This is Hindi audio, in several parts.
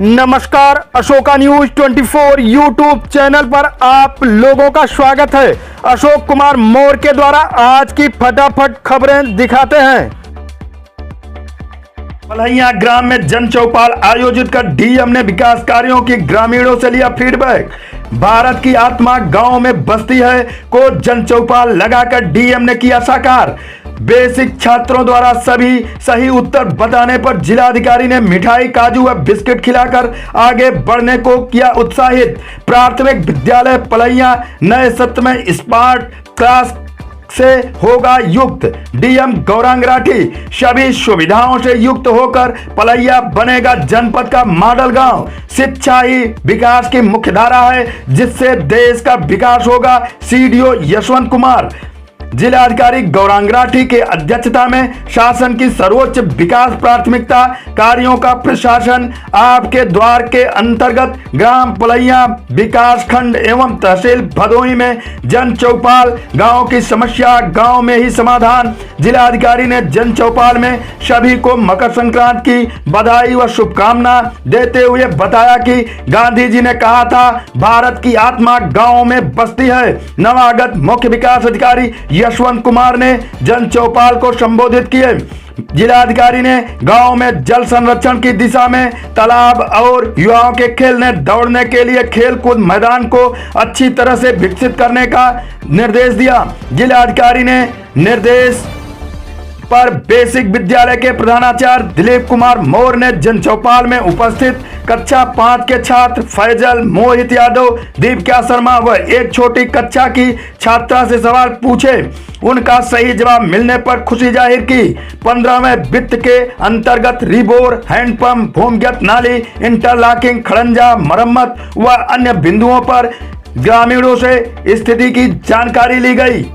नमस्कार, अशोका न्यूज 24 यूट्यूब चैनल पर आप लोगों का स्वागत है। अशोक कुमार मौर्य के द्वारा आज की फटाफट खबरें दिखाते हैं। पलैया ग्राम में जन चौपाल आयोजित कर डीएम ने विकास कार्यों की ग्रामीणों से लिया फीडबैक। भारत की आत्मा गांव में बसती है को जन चौपाल लगाकर डीएम ने किया साकार। बेसिक छात्रों द्वारा सभी सही उत्तर बताने पर जिलाधिकारी ने मिठाई, काजू व बिस्किट खिलाकर आगे बढ़ने को किया उत्साहित। प्राथमिक विद्यालय पलैया नए सत्र में स्मार्ट क्लास से होगा युक्त। डीएम गौरांग राठी सभी सुविधाओं से युक्त होकर पलैया बनेगा जनपद का मॉडल गांव। शिक्षा ही विकास की मुख्य धारा है जिससे देश का विकास होगा। सीडीओ यशवंत कुमार। जिलाधिकारी गौरांग राठी के अध्यक्षता में शासन की सर्वोच्च विकास प्राथमिकता कार्यों का प्रशासन आपके द्वार के अंतर्गत ग्राम पलैया विकास खंड एवं तहसील भदोही में जन चौपाल। गांव की समस्या गांव में ही समाधान। जिलाधिकारी ने जन चौपाल में सभी को मकर संक्रांति की बधाई व शुभकामना देते हुए बताया कि गांधी जी ने कहा था भारत की आत्मा गांव में बसती है। नवागत मुख्य विकास अधिकारी यशवंत कुमार ने जन चौपाल को संबोधित किए। जिलाधिकारी ने गांव में जल संरक्षण की दिशा में तालाब और युवाओं के खेलने दौड़ने के लिए खेलकूद मैदान को अच्छी तरह से विकसित करने का निर्देश दिया। जिलाधिकारी ने निर्देश पर बेसिक विद्यालय के प्रधानाचार्य दिलीप कुमार मौर्य ने जन चौपाल में उपस्थित कक्षा 5 के छात्र फैजल, मोहित यादव, दीपिका शर्मा व एक छोटी कक्षा की छात्रा से सवाल पूछे। उनका सही जवाब मिलने पर खुशी जाहिर की। 15वें वित्त के अंतर्गत रिबोर, हैंडपंप, भूमिगत नाली, इंटरलॉकिंग, खड़ंजा मरम्मत व अन्य बिंदुओं पर ग्रामीणों से स्थिति की जानकारी ली गई।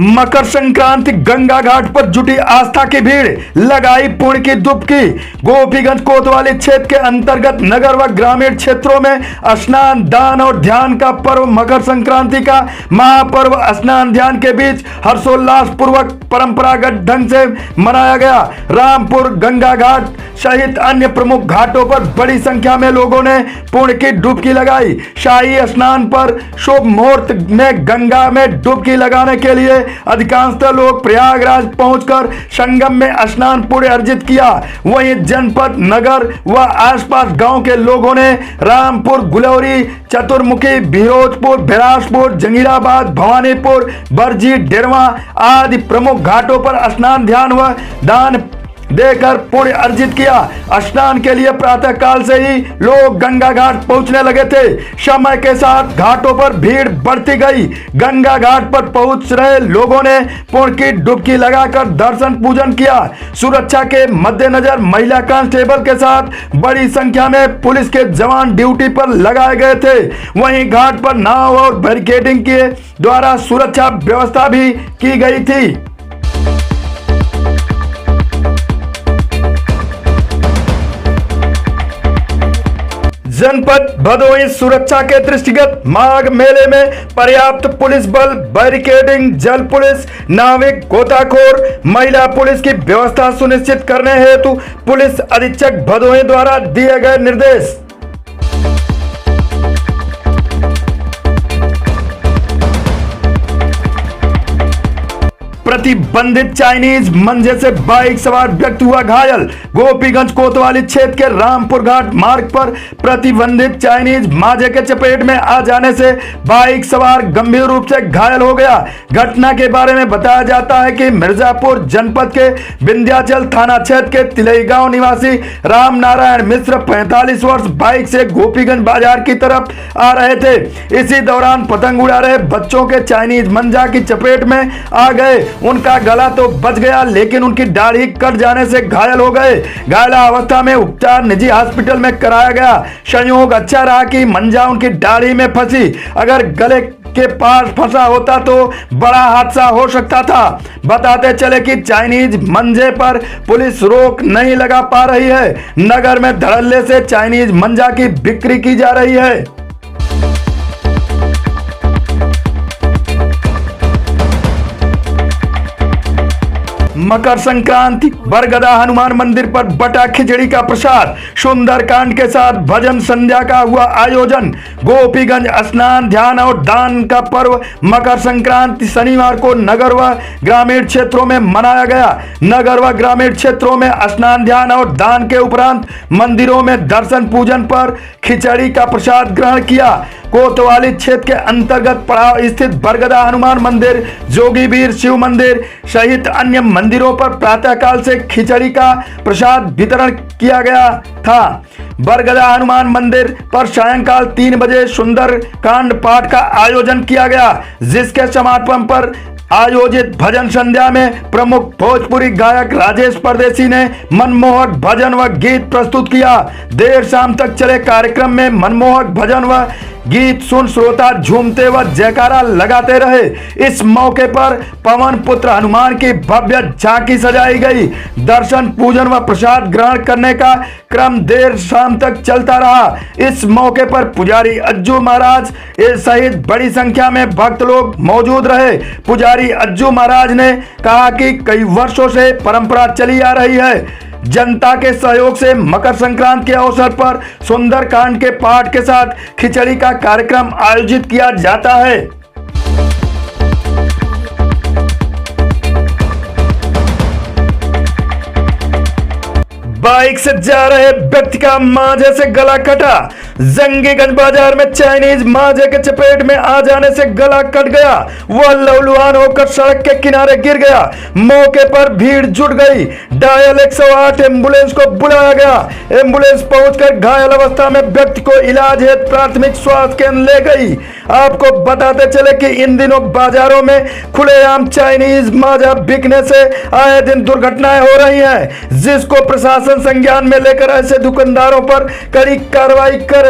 मकर संक्रांति गंगा घाट पर जुटी आस्था की भीड़, लगाई पुण्य की डुबकी। गोपीगंज कोतवाली क्षेत्र के अंतर्गत नगर व ग्रामीण क्षेत्रों में स्नान, दान और ध्यान का पर्व मकर संक्रांति का महापर्व स्नान ध्यान के बीच हर्षोल्लास पूर्वक परंपरागत ढंग से मनाया गया। रामपुर, गंगा घाट सहित अन्य प्रमुख घाटों पर बड़ी संख्या में लोगों ने पुण्य की डुबकी लगाई। शाही स्नान पर शुभ मुहूर्त में गंगा में डुबकी लगाने के लिए अधिकांशतः लोग प्रयागराज पहुंचकर संगम में स्नान पुण्य अर्जित किया। वहीं जनपद, नगर व आसपास गांव के लोगों ने रामपुर, गुलौरी, चतुर्मुखी, बिरोजपुर, बिलासपुर, जंगीराबाद, भवानीपुर, बरजी, डेरवा आदि प्रमुख घाटों पर स्नान, ध्यान व दान देकर पुण्य अर्जित किया। स्नान के लिए प्रातः काल से ही लोग गंगा घाट पहुंचने लगे थे। समय के साथ घाटों पर भीड़ बढ़ती गई। गंगा घाट पर पहुंच रहे लोगों ने पुण्य की डुबकी लगाकर दर्शन पूजन किया। सुरक्षा के मद्देनजर महिला कांस्टेबल के साथ बड़ी संख्या में पुलिस के जवान ड्यूटी पर लगाए गए थे। वहीं घाट पर नाव और बैरिकेडिंग के द्वारा सुरक्षा व्यवस्था भी की गई थी। जनपद भदोही सुरक्षा के दृष्टिगत माघ मेले में पर्याप्त पुलिस बल, बैरिकेडिंग, जल पुलिस, नाविक, गोताखोर, महिला पुलिस की व्यवस्था सुनिश्चित करने हेतु पुलिस अधीक्षक भदोही द्वारा दिए गए निर्देश। प्रतिबंधित चाइनीज मंजे से बाइक सवार व्यक्ति हुआ घायल। गोपीगंज कोतवाली क्षेत्र के रामपुर घाट मार्ग पर प्रतिबंधित चाइनीज मांझे के चपेट में आ जाने से बाइक सवार गंभीर रूप से घायल हो गया। घटना के बारे में बताया जाता है कि मिर्जापुर जनपद के विंध्याचल थाना क्षेत्र के तिलई गांव निवासी राम नारायण मिश्र 45 वर्ष बाइक से गोपीगंज बाजार की तरफ आ रहे थे। इसी दौरान पतंग उड़ा रहे बच्चों के चाइनीज मंजा की चपेट में आ गए। उनका गला तो बच गया लेकिन उनकी दाढ़ी कट जाने से घायल हो गए। घायल अवस्था में उपचार निजी हॉस्पिटल में कराया गया। संयोग अच्छा रहा कि मंजा उनकी दाढ़ी में फंसी। अगर गले के पास फंसा होता तो बड़ा हादसा हो सकता था। बताते चले कि चाइनीज मंजे पर पुलिस रोक नहीं लगा पा रही है। नगर में धड़ल्ले से चाइनीज मंजा की बिक्री की जा रही है। मकर संक्रांति बरगदा हनुमान मंदिर पर बटा खिचड़ी का प्रसाद, सुंदरकांड के साथ भजन संध्या का हुआ आयोजन। गोपीगंज स्नान ध्यान और दान का पर्व मकर संक्रांति शनिवार को नगर व ग्रामीण क्षेत्रों में मनाया गया। नगर व ग्रामीण क्षेत्रों में स्नान ध्यान और दान के उपरांत मंदिरों में दर्शन पूजन पर खिचड़ी का प्रसाद ग्रहण किया। कोतवाली क्षेत्र के अंतर्गत पड़ाव स्थित बरगदा हनुमान मंदिर, जोगीवीर शिव मंदिर सहित अन्य मंदिरों पर प्रातःकाल से खिचड़ी का प्रसाद वितरण किया गया था। बरगदा हनुमान मंदिर पर सायंकाल 3 बजे सुंदर कांड पाठ का आयोजन किया गया, जिसके समापन पर आयोजित भजन संध्या में प्रमुख भोजपुरी गायक राजेश परदेसी ने मनमोहक भजन व गीत प्रस्तुत किया। देर शाम तक चले कार्यक्रम में मनमोहक भजन व गीत सुन श्रोता झूमते व जयकारा लगाते रहे। इस मौके पर पवन पुत्र हनुमान की भव्य झांकी सजाई गई। दर्शन पूजन व प्रसाद ग्रहण करने का क्रम देर शाम तक चलता रहा। इस मौके पर पुजारी अज्जू महाराज सहित बड़ी संख्या में भक्त लोग मौजूद रहे। पुजारी अज्जू महाराज ने कहा कि कई वर्षों से परंपरा चली आ रही है। जनता के सहयोग से मकर संक्रांति के अवसर पर सुंदरकांड के पाठ के साथ खिचड़ी का कार्यक्रम आयोजित किया जाता है। बाइक से जा रहे व्यक्ति का मांझे से गला कटा। जंगीगंज बाजार में चाइनीज मांझे के चपेट में आ जाने से गला कट गया। वह लहूलुहान होकर सड़क के किनारे गिर गया। मौके पर भीड़ जुट गई। डायल 108 एम्बुलेंस को बुलाया गया। एम्बुलेंस पहुंचकर घायल अवस्था में व्यक्ति को इलाज हेतु प्राथमिक स्वास्थ्य केंद्र ले गई। आपको बताते चले कि इन दिनों बाजारों में खुलेआम चाइनीज मांझा बिकने से आए दिन दुर्घटनाएं हो रही हैं, जिसको प्रशासन संज्ञान में लेकर ऐसे दुकानदारों पर कड़ी कार्रवाई करे।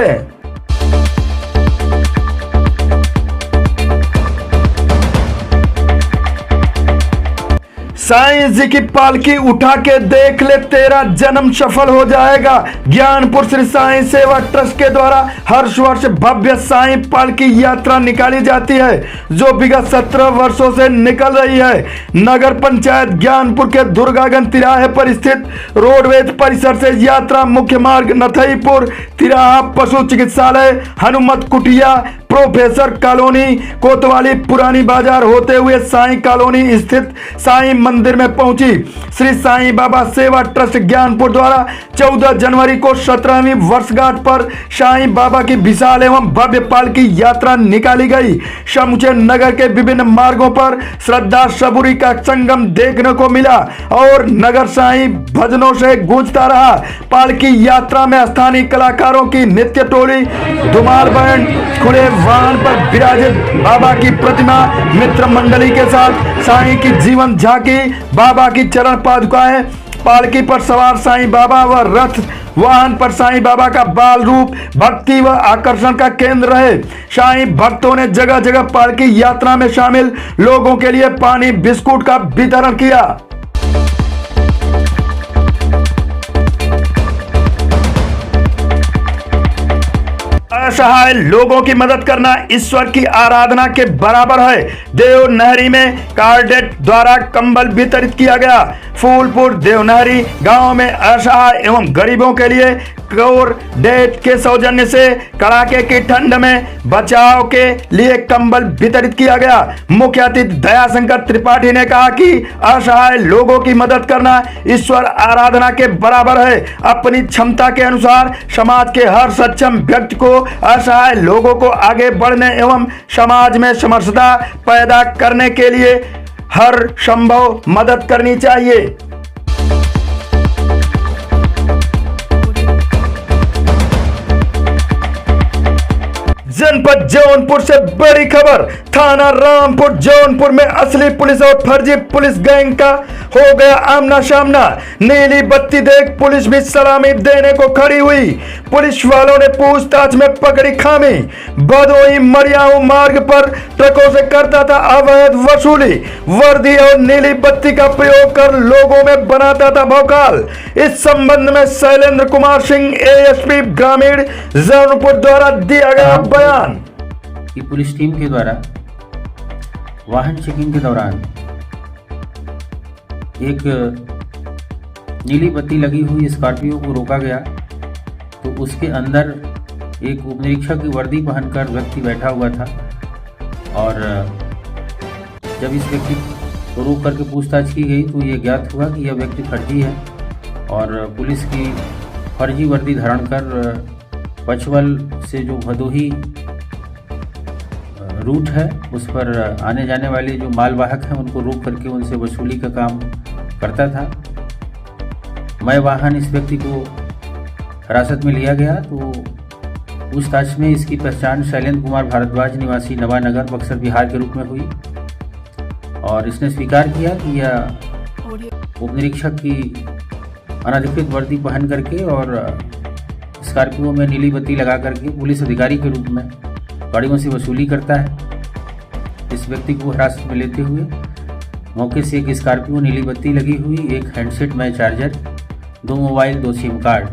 साईं जी की पालकी उठा के देख ले, तेरा जन्म सफल हो जाएगा। ज्ञानपुर श्री साईं सेवा ट्रस्ट के द्वारा हर वर्ष भव्य साईं पालकी यात्रा निकाली जाती है, जो विगत 17 वर्षों से निकल रही है। नगर पंचायत ज्ञानपुर के दुर्गागंज तिराहे पर स्थित रोडवेज परिसर से यात्रा मुख्य मार्ग नथईपुर तिराहा पशु चिकित्सालय हनुमत कुटिया प्रोफेसर कॉलोनी कोतवाली पुरानी बाजार होते हुए साईं कॉलोनी स्थित साईं मंदिर में पहुंची। श्री साईं बाबा सेवा ट्रस्ट ज्ञानपुर द्वारा 14 जनवरी को 17वीं वर्षगांठ पर साईं बाबा की विशाल एवं भव्य पालकी यात्रा निकाली गई। समूचे नगर के विभिन्न मार्गों पर श्रद्धा सबूरी का संगम देखने को मिला और नगर साईं भजनों से गूंजता रहा। पालकी यात्रा में स्थानीय कलाकारों की नृत्य टोली, धुमार बैंड, खुले वाहन पर विराजित बाबा की प्रतिमा, मित्र मंडली के साथ साईं की जीवन झांकी, बाबा की चरण पादुकाएं, पालकी पर सवार साईं बाबा व रथ वाहन पर साईं बाबा का बाल रूप भक्ति व आकर्षण का केंद्र रहे। साईं भक्तों ने जगह जगह पालकी यात्रा में शामिल लोगों के लिए पानी बिस्कुट का वितरण किया। असहाय लोगों की मदद करना ईश्वर की आराधना के बराबर है। देवनहरी में कार्डेट द्वारा कंबल वितरित किया गया। फूलपुर देवनहरी गांव में असहाय एवं गरीबों के लिए कार्डेट के सौजन्य से कड़ाके की ठंड में बचाव के लिए कंबल वितरित किया गया। मुख्य अतिथि दयाशंकर त्रिपाठी ने कहा कि असहाय लोगों की मदद करना ईश्वर आराधना के बराबर है। अपनी क्षमता के अनुसार समाज के हर सक्षम व्यक्ति को असहाय लोगों को आगे बढ़ने एवं समाज में समरसता पैदा करने के लिए हर संभव मदद करनी चाहिए। जनपद जौनपुर से बड़ी खबर। थाना रामपुर जौनपुर में असली पुलिस और फर्जी पुलिस गैंग का हो गया आमना सामना। नीली बत्ती देख पुलिस भी सलामी देने को खड़ी हुई। पुलिस वालों ने पूछताछ में पकड़ी खामी। भदोही मरियाऊ मार्ग पर ट्रकों से करता था अवैध वसूली। वर्दी और नीली बत्ती का प्रयोग कर लोगों में बनाता था भौकाल। इस संबंध में शैलेंद्र कुमार सिंह एएसपी ग्रामीण जौनपुर द्वारा दिया गया बयान कि पुलिस टीम के द्वारा वाहन चेकिंग के दौरान एक नीली बत्ती लगी हुई स्कॉर्पियो को रोका गया तो उसके अंदर एक उप निरीक्षक की वर्दी पहनकर व्यक्ति बैठा हुआ था और जब इस व्यक्ति को रोक करके पूछताछ की गई तो ये ज्ञात हुआ कि यह व्यक्ति फर्जी है और पुलिस की फर्जी वर्दी धारण कर पचवल से जो भदोही रूट है उस पर आने जाने वाले जो मालवाहक हैं उनको रोक करके उनसे वसूली का काम करता था। मैं वाहन इस व्यक्ति को हिरासत में लिया गया तो पूछताछ में इसकी पहचान शैलेंद्र कुमार भारद्वाज निवासी नवानगर बक्सर बिहार के रूप में हुई और इसने स्वीकार किया कि यह उप निरीक्षक की अनधिकृत वर्दी पहन करके और स्कॉर्पियो में नीली बत्ती लगा करके पुलिस अधिकारी के रूप में गाड़ियों से वसूली करता है। इस व्यक्ति को हिरासत में लेते हुए मौके से एक स्कॉर्पियो, नीली बत्ती लगी हुई, एक हैंडसेट में चार्जर, 2 मोबाइल, 2 सिम कार्ड,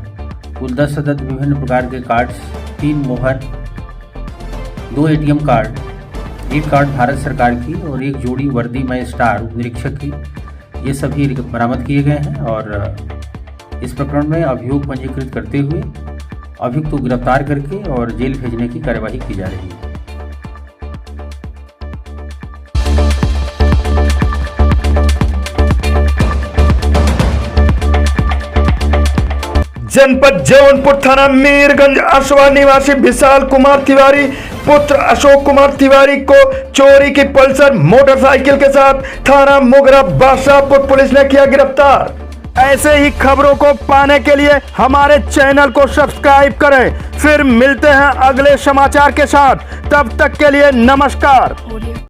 कुल 10 अदद विभिन्न प्रकार के कार्ड्स, 3 मोहर, 2 ATM कार्ड, 1 कार्ड भारत सरकार की और 1 जोड़ी वर्दी में स्टार उप निरीक्षक की, ये सभी बरामद किए गए हैं और इस प्रकरण में अभियोग पंजीकृत करते हुए अभियुक्त को गिरफ्तार करके और जेल भेजने की कार्यवाही की जा रही है। जनपद जौनपुर थाना मीरगंज असवा निवासी विशाल कुमार तिवारी पुत्र अशोक कुमार तिवारी को चोरी की पल्सर मोटरसाइकिल के साथ थाना मोगरा बादशाहपुर पुलिस ने किया गिरफ्तार। ऐसे ही खबरों को पाने के लिए हमारे चैनल को सब्सक्राइब करें। फिर मिलते हैं अगले समाचार के साथ, तब तक के लिए नमस्कार।